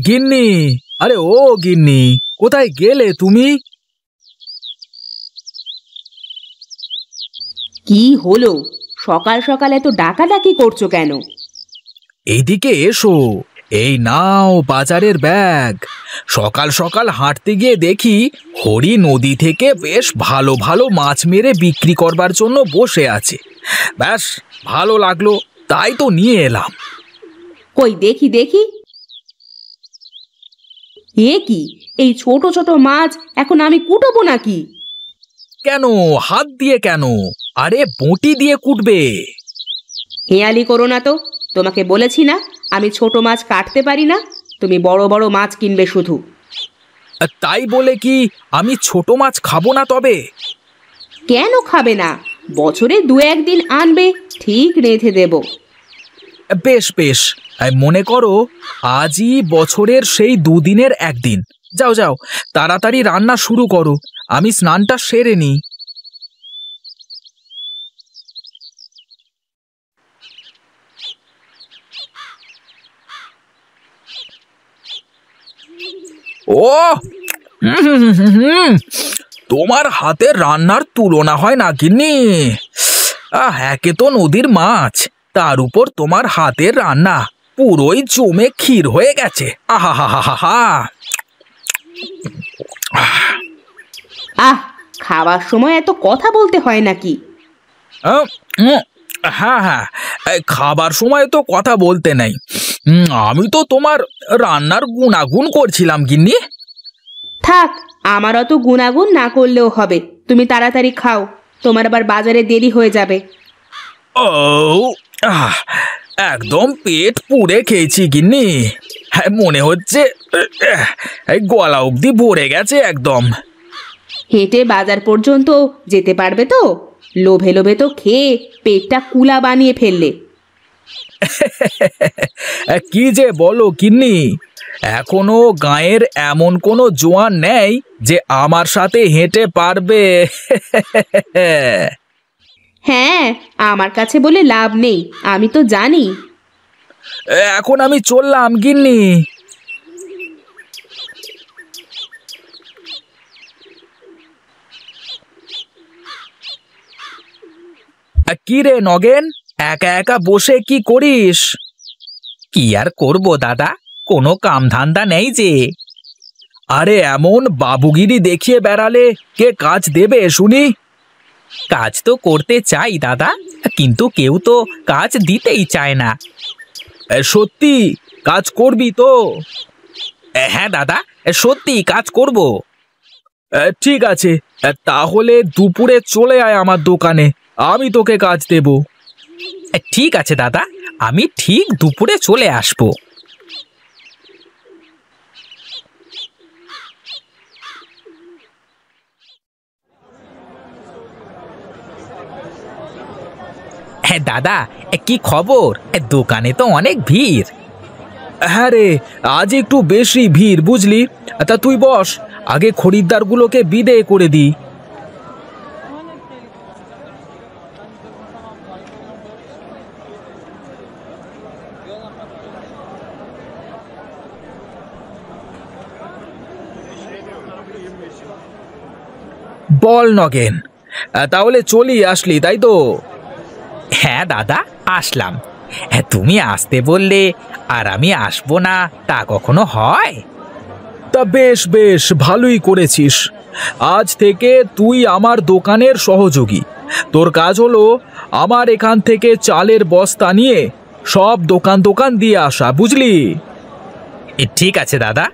গিন্নি, আরে ও গিন্নি, কোথায় গেলে তুমি? কি হলো? সকাল সকাল এত ডাকাডাকি করছো কেন? এইদিকে এসো। এই নাও বাজারের ব্যাগ। সকাল সকাল হাঁটতে গিয়ে দেখি হরি নদী থেকে বেশ ভালো ভালো মাছ মেরে বিক্রি করবার জন্য বসে আছে। ব্যাস ভালো লাগলো, তাই তো নিয়ে এলাম। কই দেখি দেখি। এ কি, এই ছোট ছোট মাছ এখন আমি কুটবো নাকি? কেন হাত দিয়ে কেন? আরে বঁটি দিয়ে কুটবে। হেয়ালি করো না তো, তোমাকে বলেছি না আমি ছোট মাছ কাটতে পারি না। তুমি বড় বড় মাছ কিনবে শুধু। তাই বলে কি আমি ছোট মাছ খাবো না? তবে কেন খাবে না? বছরে দু একদিন আনবে, ঠিক রেঁধে দেব। বেশ বেশ, মনে করো আজই বছরের সেই দুদিনের একদিন। যাও যাও, তাড়াতাড়ি রান্না শুরু করো, আমি স্নানটা সেরে নিই। ও তোমার হাতের রান্নার তুলনা হয় না গিন্নি। একে তো নদীর মাছ, তার উপর তোমার হাতের রান্না পুরোই জমে ক্ষীর হয়ে গেছে। আহা হা হা হা। আহ, খাবার সময় এত কথা বলতে হয় নাকি? হ্যাঁ হ্যাঁ, খাবার সময় তো কথা বলতে নেই। আমি তো তোমার রান্নার গুণাগুণ করছিলাম গিন্নি। থাক, আমার অত গুণাগুণ না করলেও হবে। তুমি তাড়াতাড়ি খাও, তোমার আবার বাজারে দেরি হয়ে যাবে। ও একদম পেট পুড়ে খেয়েছি গিন্নি। হ্যাঁ, মনে হচ্ছে গলা অবধি ভরে গেছে একদম। হেঁটে বাজার পর্যন্ত যেতে পারবে তো? লোভে লোভে তো খেয়ে পেটটা কুলা বানিয়ে ফেললে। কি যে বলো গিন্নি, এখনো গায়ের এমন কোনো জোয়ান নেই যে আমার সাথে হেঁটে পারবে। হ্যাঁ, আমার কাছে বলে লাভ নেই, আমি তো জানি। এখন আমি চললাম গিন্নি। কি রে নগেন, একা একা বসে কি করিস? কি আর করব দাদা, কোনো কাম ধান্দা নেই যে। আরে এমন বাবুগিরি দেখিয়ে বেড়ালে কে কাজ দেবে শুনি? কাজ তো করতে চাই দাদা, কিন্তু কেউ তো কাজ দিতেই চায় না। সত্যি কাজ করবি তো? হ্যাঁ দাদা, সত্যি কাজ করব। ঠিক আছে, তাহলে দুপুরে চলে আয় আমার দোকানে, আমি তোকে কাজ দেব। ঠিক আছে দাদা, আমি ঠিক দুপুরে চলে আসবো। হ্যাঁ দাদা, কি খবর? দোকানে তো অনেক ভিড়। হ্যাঁ রে, আজ একটু বেশি ভিড় বুঝলি। তা তুই বস, আগে খরিদ্দারগুলোকে বিদেয় করে দি। বল নগেন, তাহলে চলি আসলি তাই তো? হ্যাঁ দাদা, আসলাম। হ্যাঁ, তুমি আসতে বললে আর আমি আসবো না তা কখনো হয়? তা বেশ বেশ, ভালোই করেছিস। আজ থেকে তুই আমার দোকানের সহযোগী। তোর কাজ হলো আমার এখান থেকে চালের বস্তা নিয়ে সব দোকান দোকান দিয়ে আসা, বুঝলি? ঠিক আছে দাদা,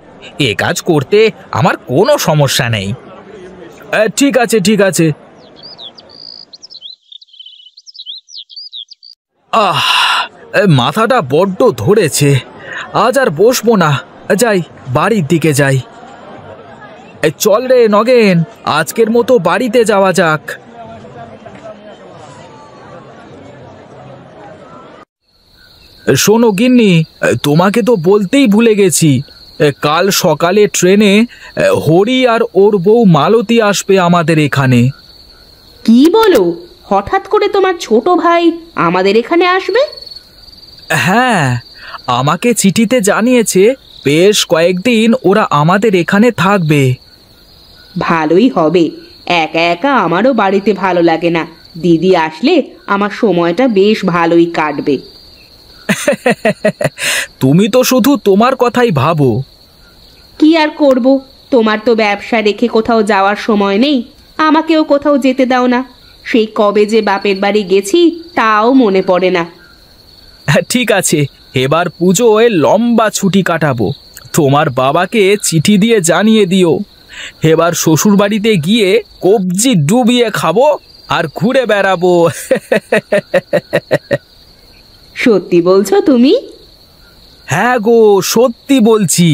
এ কাজ করতে আমার কোনো সমস্যা নেই। ঠিক আছে ঠিক আছে। মাথাটা বড্ড ধরেছে, আজ আর বসবো না, যাই বাড়ির দিকে যাই। চল রে নগেন, আজকের মতো বাড়িতে যাওয়া যাক। শোনো গিন্নি, তোমাকে তো বলতেই ভুলে গেছি, কাল সকালে ট্রেনে হরি আর ওর বউ মালতী আসবে আমাদের এখানে। কি বলো? হঠাৎ করে তোমার ছোট ভাই আমাদের এখানে আসবে? হ্যাঁ, আমাকে চিঠিতে জানিয়েছে বেশ কয়েকদিন ওরা আমাদের এখানে থাকবে। ভালোই হবে। একা একা আমারও বাড়িতে ভালো লাগে না। দিদি আসলে আমার সময়টা বেশ ভালোই কাটবে। তুমি তো শুধু তোমার কথাই ভাবো। কি আর করব, তোমার তো ব্যবসা রেখে কোথাও যাওয়ার সময় নেই, আমাকেও কোথাও যেতে দাও না। সেই কবে যে বাপের বাড়ি গেছি তাও মনে পড়ে না। ঠিক আছে, এবার পুজোয় লম্বা ছুটি কাটাবো। তোমার বাবাকে চিঠি দিয়ে জানিয়ে দিও। এবার শ্বশুর বাড়িতে গিয়ে কবজি ডুবিয়ে খাবো আর ঘুরে বেড়াবো। সত্যি বলছো তুমি? হ্যাঁ গো, সত্যি বলছি।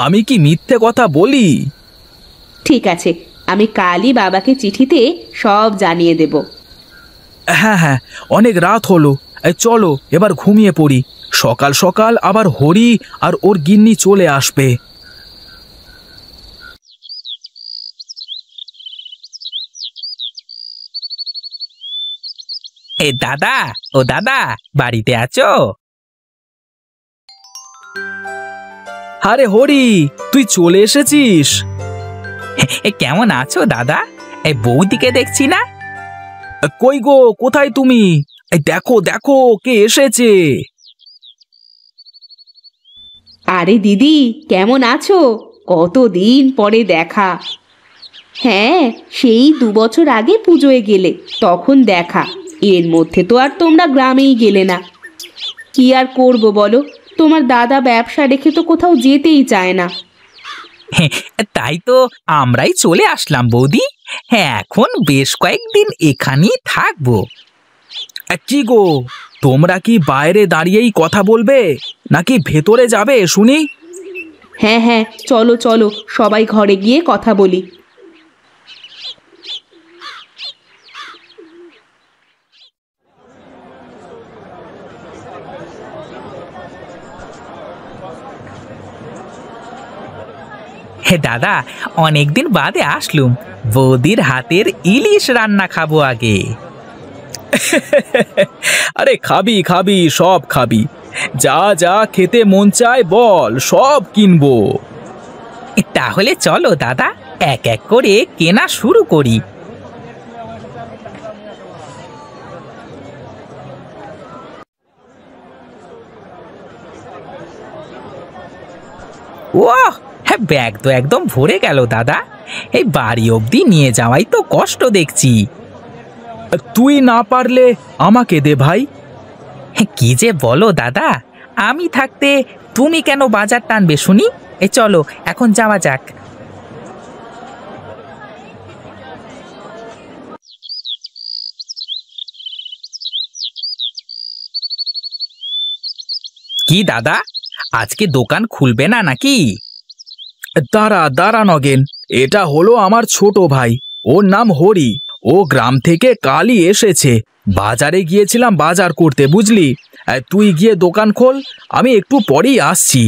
আমি কি মিথ্যে কথা বলি? ঠিক আছে, আমি কালই বাবাকে চিঠিতে সব জানিয়ে দেব। হ্যাঁ হ্যাঁ, অনেক রাত হলো। চলো এবার ঘুমিয়ে পড়ি। সকাল সকাল আবার হরি আর ওর গিন্নি চলে আসবে। দাদা, ও দাদা, বাড়িতে আছো? আরে হরি, তুই চলে এসেছিস? কেমন আছো দাদা? এই বৌদিকে দেখছি না। কই গো, কোথায় তুমি? এই দেখো দেখো, কে এসেছে। আরে দিদি, কেমন আছো? কতদিন পরে দেখা। হ্যাঁ, সেই 2 বছর আগে পুজোয় গেলে, তখন দেখা। এর মধ্যে তো আর তোমরা গ্রামেই গেলে না। কি আর করব বলো, তোমার দাদা ব্যবসা রেখে তো কোথাও যেতেই চায় না। তাই তো আমরাই চলে আসলাম বৌদি। হ্যাঁ, এখন বেশ কয়েকদিন এখানেই থাকবো। কি গো, তোমরা কি বাইরে দাঁড়িয়েই কথা বলবে নাকি ভেতরে যাবে শুনি? হ্যাঁ হ্যাঁ, চলো চলো, সবাই ঘরে গিয়ে কথা বলি। হে দাদা, অনেকদিন বাদে আসলুম। বৌদির হাতের ইলিশ রান্না খাবো আগে। আরে খাবি খাবি, সব খাবি। যা যা খেতে মন চায় বল, সব কিনবো। তাহলে চলো দাদা, এক এক করে কেনা শুরু করি। ওহ, হ্যাঁ, ব্যাগ তো একদম ভরে গেল দাদা। এই বাড়ি অবধি নিয়ে যাওয়াই তো কষ্ট দেখছি। তুই না পারলে আমাকে দে ভাই। কি যে বলো দাদা, আমি থাকতে তুমি কেন বাজার টানবে শুনি? এ চলো এখন যাওয়া যাক। কি দাদা, আজকে দোকান খুলবে না নাকি? দাঁড়া দাঁড়া নগেন, এটা হলো আমার ছোট ভাই। ওর নাম হরি। ও গ্রাম থেকে কালই এসেছে। বাজারে গিয়েছিলাম বাজার করতে, বুঝলি। তুই গিয়ে দোকান খোল, আমি একটু পরেই আসছি।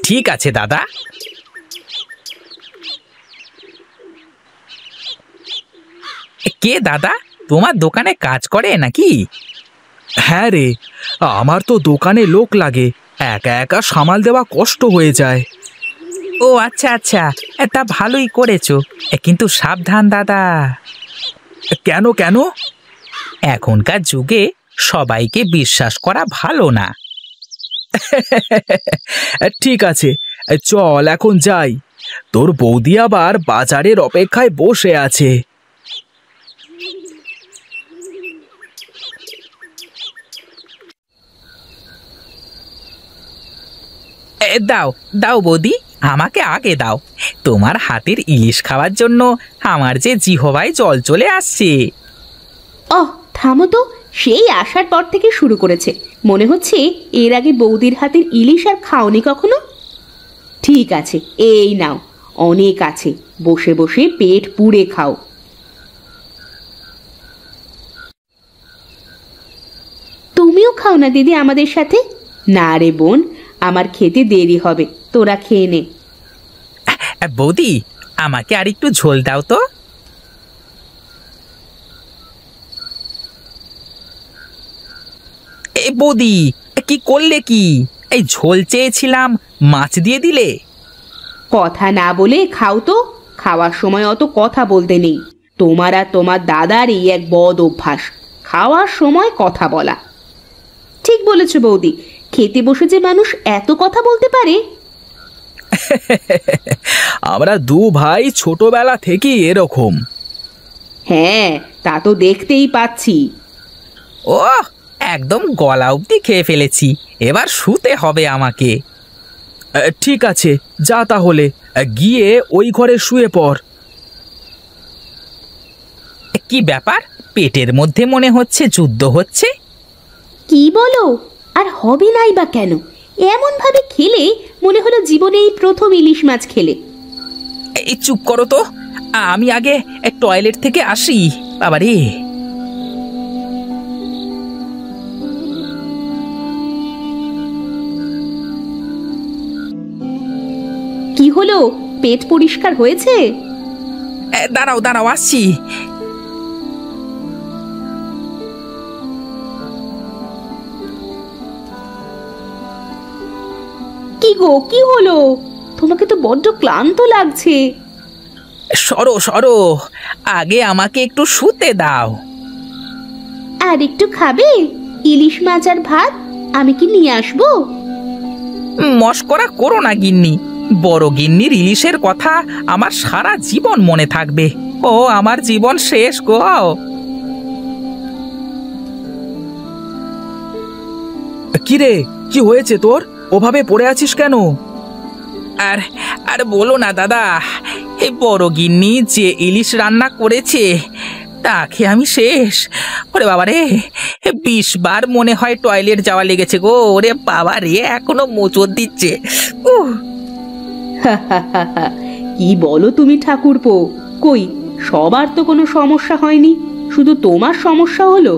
ঠিক আছে দাদা। কে দাদা, তোমার দোকানে কাজ করে নাকি? হ্যাঁ রে, আমার তো দোকানে লোক লাগে, একা একা সামাল দেওয়া কষ্ট হয়ে যায়। ও আচ্ছা আচ্ছা, তা ভালোই করেছো। কিন্তু সাবধান দাদা। কেন কেন? এখনকার যুগে সবাইকে বিশ্বাস করা ভালো না। ঠিক আছে, চল এখন যাই। তোর বৌদি আবার বাজারের অপেক্ষায় বসে আছে। দাও দাও বৌদি, আমাকে আগে দাও। তোমার হাতের ইলিশ খাওয়ার জন্য আমার যে জিহবায় জল চলে আসছে। ওহ, থামো তো। সেই আসার পর থেকে শুরু করেছে। মনে হচ্ছে এর আগে বৌদির হাতের ইলিশ আর খাওনি কখনো। ঠিক আছে, এই নাও, অনেক আছে, বসে বসে পেট পুড়ে খাও। তুমিও খাও না দিদি আমাদের সাথে। না রে বোন, আমার খেতে দেরি হবে, তোরা খেয়ে নে। বৌদি, আমাকে আর একটু ঝোল দাও তো। এই বৌদি, কি করলে কি? এই ঝোল চেয়েছিলাম, মাছ দিয়ে দিলে। কথা না বলে খাও তো। খাওয়ার সময় অত কথা বলতে নেই। তোমার আর তোমার দাদার এই এক বদ অভ্যাস, খাওয়ার সময় কথা বলা। ঠিক বলেছ বৌদি, খেতে বসে যে মানুষ এত কথা বলতে পারে। আমরা দু ভাই ছোটবেলা থেকেই এরকম। হ্যাঁ, তা তো দেখতেই পাচ্ছি। ও, একদম গলা অবধি খেয়ে ফেলেছি, এবার শুতে হবে আমাকে। ঠিক আছে, যা তাহলে, গিয়ে ওই ঘরে শুয়ে পড়। কি ব্যাপার, পেটের মধ্যে মনে হচ্ছে যুদ্ধ হচ্ছে। কি বলো? আর হবে নাই বা কেন? এমন ভাবে খেলে মনে হলো জীবনে এই প্রথম ইলিশ মাছ খেলে। এই চুপ করো তো, আমি আগে টয়লেট থেকে আসি। বাবারে, কি হলো? পেট পরিষ্কার হয়েছে? দাঁড়াও দাঁড়াও, আসছি। কি গো, কি হলো? তোমাকে তো বড্ড ক্লান্ত লাগছে। সরো সরো, আগে আমাকে একটু শুতে দাও। আর একটু খাবে? ইলিশ মাছ আর ভাত আমি কি নিয়ে আসবো? মস্করা করো না গিন্নি, বড় গিন্নির ইলিশের কথা আমার সারা জীবন মনে থাকবে। ও আমার জীবন শেষ গো। কিরে, কি হয়েছে তোর? ওভাবে পড়ে আছিস কেন? আর আর বলো না দাদা, এই বড় গিন্নি যে ইলিশ রান্না করেছে তা খেয়ে আমি শেষ। ওরে বাবা রে, 20 বার মনে হয় টয়লেট যাওয়া লেগেছে গো। ওরে বাবা রে, এখনো মোচড় দিচ্ছে। কি বলো তুমি ঠাকুরপো? কই, সবার তো কোনো সমস্যা হয়নি, শুধু তোমার সমস্যা হলো।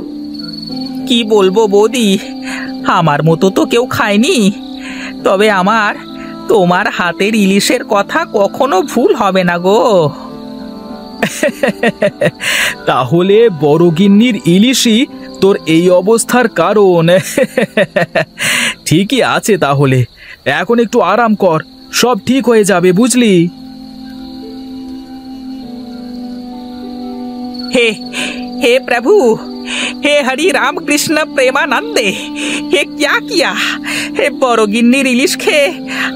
কি বলবো বৌদি, আমার মতো তো কেউ খায়নি। তবে আমার তোমার হাতের ইলিশের কথা কখনো ভুল হবে না গো। তাহলে বড় গিন্নির ইলিশই তোর এই অবস্থার কারণ। ঠিকই আছে, তাহলে এখন একটু আরাম কর, সব ঠিক হয়ে যাবে, বুঝলি? हे हे प्रभु, हे हरि राम कृष्ण प्रेमानंदे, हे क्या किया? हे बड़ो गिन्नी इलिश खे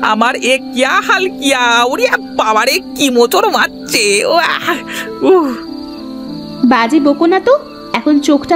আমার এ क्या हाल किया? ওরে বাবারে, কি মোচড় মারছে। বাজে বকো না তো, এখন চোখটা